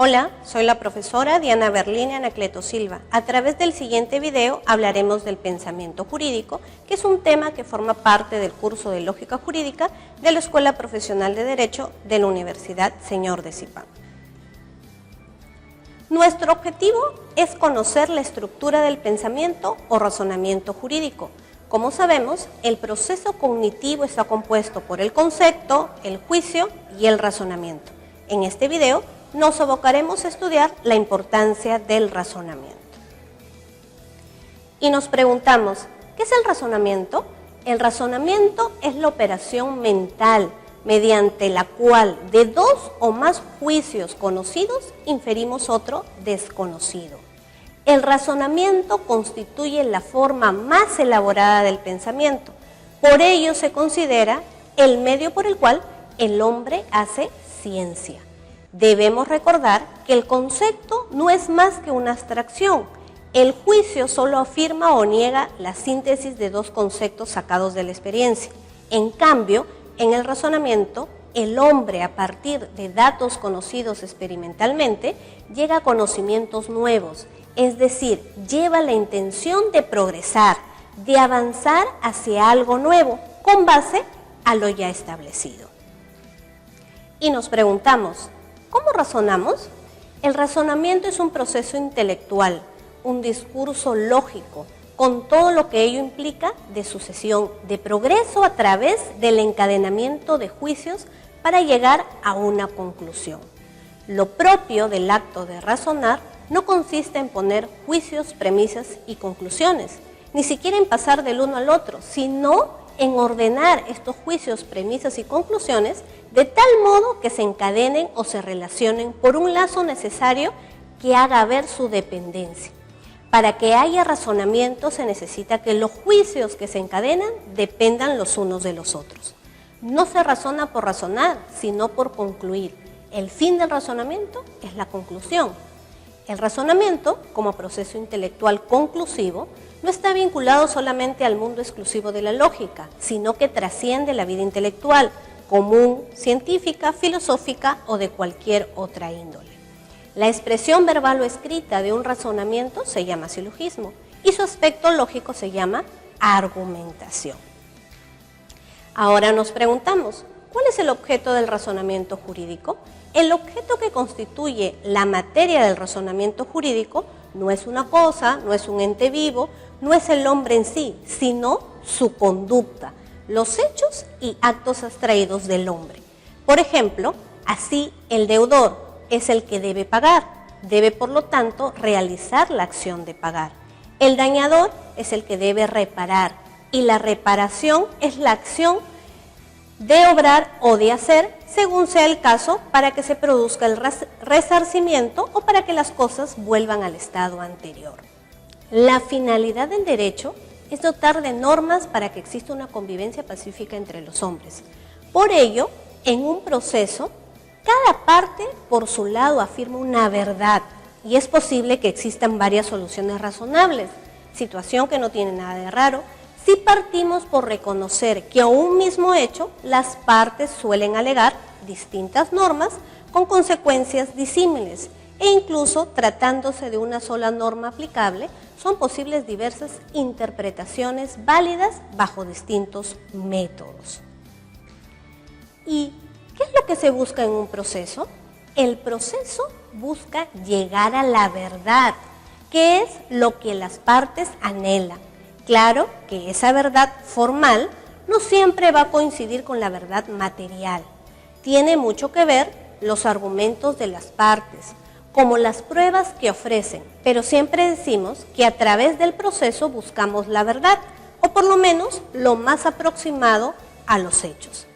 Hola, soy la profesora Diana Berlín Anacleto Silva. A través del siguiente video hablaremos del pensamiento jurídico, que es un tema que forma parte del curso de Lógica Jurídica de la Escuela Profesional de Derecho de la Universidad Señor de Zipán. Nuestro objetivo es conocer la estructura del pensamiento o razonamiento jurídico. Como sabemos, el proceso cognitivo está compuesto por el concepto, el juicio y el razonamiento. En este video nos abocaremos a estudiar la importancia del razonamiento. Y nos preguntamos, ¿qué es el razonamiento? El razonamiento es la operación mental mediante la cual de dos o más juicios conocidos inferimos otro desconocido. El razonamiento constituye la forma más elaborada del pensamiento. Por ello se considera el medio por el cual el hombre hace ciencia. Debemos recordar que el concepto no es más que una abstracción. El juicio solo afirma o niega la síntesis de dos conceptos sacados de la experiencia. En cambio, en el razonamiento, el hombre, a partir de datos conocidos experimentalmente, llega a conocimientos nuevos, es decir, lleva la intención de progresar, de avanzar hacia algo nuevo, con base a lo ya establecido. Y nos preguntamos, ¿cómo razonamos? El razonamiento es un proceso intelectual, un discurso lógico, con todo lo que ello implica de sucesión, de progreso a través del encadenamiento de juicios para llegar a una conclusión. Lo propio del acto de razonar no consiste en poner juicios, premisas y conclusiones, ni siquiera en pasar del uno al otro, sino en ordenar estos juicios, premisas y conclusiones de tal modo que se encadenen o se relacionen por un lazo necesario que haga ver su dependencia. Para que haya razonamiento se necesita que los juicios que se encadenan dependan los unos de los otros. No se razona por razonar, sino por concluir. El fin del razonamiento es la conclusión. El razonamiento, como proceso intelectual conclusivo, no está vinculado solamente al mundo exclusivo de la lógica, sino que trasciende la vida intelectual, común, científica, filosófica o de cualquier otra índole. La expresión verbal o escrita de un razonamiento se llama silogismo y su aspecto lógico se llama argumentación. Ahora nos preguntamos, ¿cuál es el objeto del razonamiento jurídico? El objeto que constituye la materia del razonamiento jurídico no es una cosa, no es un ente vivo, no es el hombre en sí, sino su conducta, los hechos y actos abstraídos del hombre. Por ejemplo, así el deudor es el que debe pagar, debe por lo tanto realizar la acción de pagar. El dañador es el que debe reparar y la reparación es la acción de obrar o de hacer según sea el caso para que se produzca el resarcimiento o para que las cosas vuelvan al estado anterior. La finalidad del derecho es dotar de normas para que exista una convivencia pacífica entre los hombres. Por ello, en un proceso, cada parte por su lado afirma una verdad y es posible que existan varias soluciones razonables, situación que no tiene nada de raro, si partimos por reconocer que a un mismo hecho las partes suelen alegar distintas normas con consecuencias disímiles e incluso tratándose de una sola norma aplicable, son posibles diversas interpretaciones válidas bajo distintos métodos. ¿Y qué es lo que se busca en un proceso? El proceso busca llegar a la verdad, que es lo que las partes anhelan. Claro que esa verdad formal no siempre va a coincidir con la verdad material. Tiene mucho que ver los argumentos de las partes, como las pruebas que ofrecen, pero siempre decimos que a través del proceso buscamos la verdad, o por lo menos lo más aproximado a los hechos.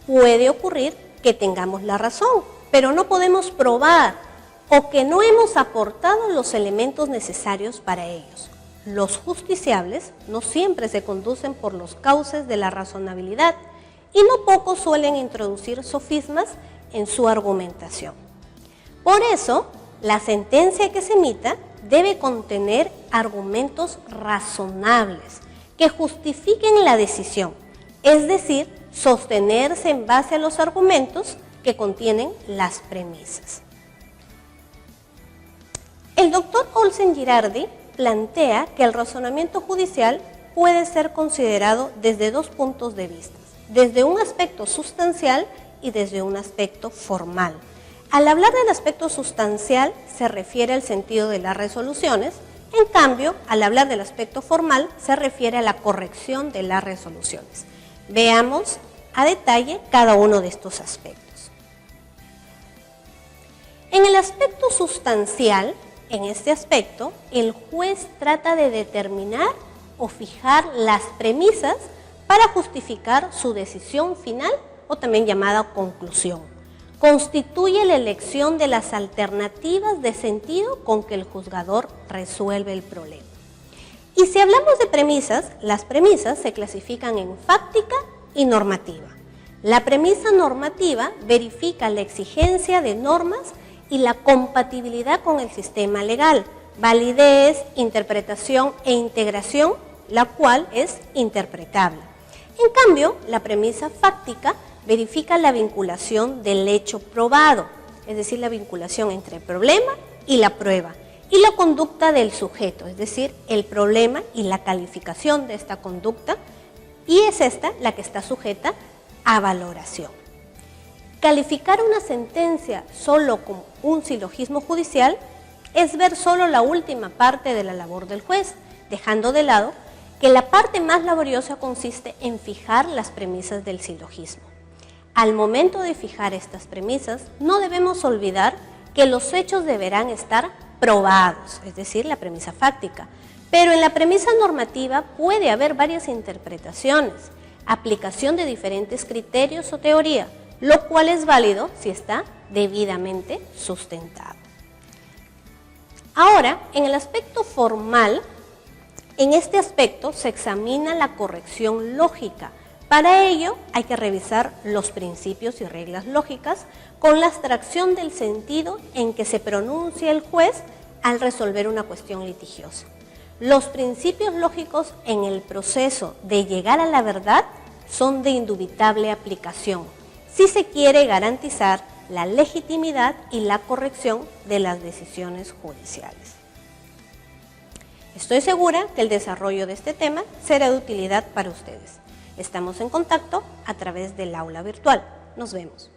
Puede ocurrir que tengamos la razón, pero no podemos probar o que no hemos aportado los elementos necesarios para ellos. Los justiciables no siempre se conducen por los cauces de la razonabilidad y no pocos suelen introducir sofismas en su argumentación. Por eso, la sentencia que se emita debe contener argumentos razonables que justifiquen la decisión, es decir, sostenerse en base a los argumentos que contienen las premisas. El doctor Olsen Girardi plantea que el razonamiento judicial puede ser considerado desde dos puntos de vista, desde un aspecto sustancial y desde un aspecto formal. Al hablar del aspecto sustancial se refiere al sentido de las resoluciones, en cambio, al hablar del aspecto formal se refiere a la corrección de las resoluciones. Veamos a detalle cada uno de estos aspectos. En el aspecto sustancial, en este aspecto, el juez trata de determinar o fijar las premisas para justificar su decisión final o también llamada conclusión. Constituye la elección de las alternativas de sentido con que el juzgador resuelve el problema. Y si hablamos de premisas, las premisas se clasifican en fáctica y normativa. La premisa normativa verifica la exigencia de normas y la compatibilidad con el sistema legal, validez, interpretación e integración, la cual es interpretable. En cambio, la premisa fáctica verifica la vinculación del hecho probado, es decir, la vinculación entre el problema y la prueba, y la conducta del sujeto, es decir, el problema y la calificación de esta conducta, y es esta la que está sujeta a valoración. Calificar una sentencia solo como un silogismo judicial es ver solo la última parte de la labor del juez, dejando de lado que la parte más laboriosa consiste en fijar las premisas del silogismo. Al momento de fijar estas premisas, no debemos olvidar que los hechos deberán estar probados, es decir, la premisa fáctica, pero en la premisa normativa puede haber varias interpretaciones, aplicación de diferentes criterios o teoría, lo cual es válido si está debidamente sustentado. Ahora, en el aspecto formal, en este aspecto se examina la corrección lógica. Para ello hay que revisar los principios y reglas lógicas con la abstracción del sentido en que se pronuncia el juez al resolver una cuestión litigiosa. Los principios lógicos en el proceso de llegar a la verdad son de indubitable aplicación si se quiere garantizar la legitimidad y la corrección de las decisiones judiciales. Estoy segura que el desarrollo de este tema será de utilidad para ustedes. Estamos en contacto a través del aula virtual. Nos vemos.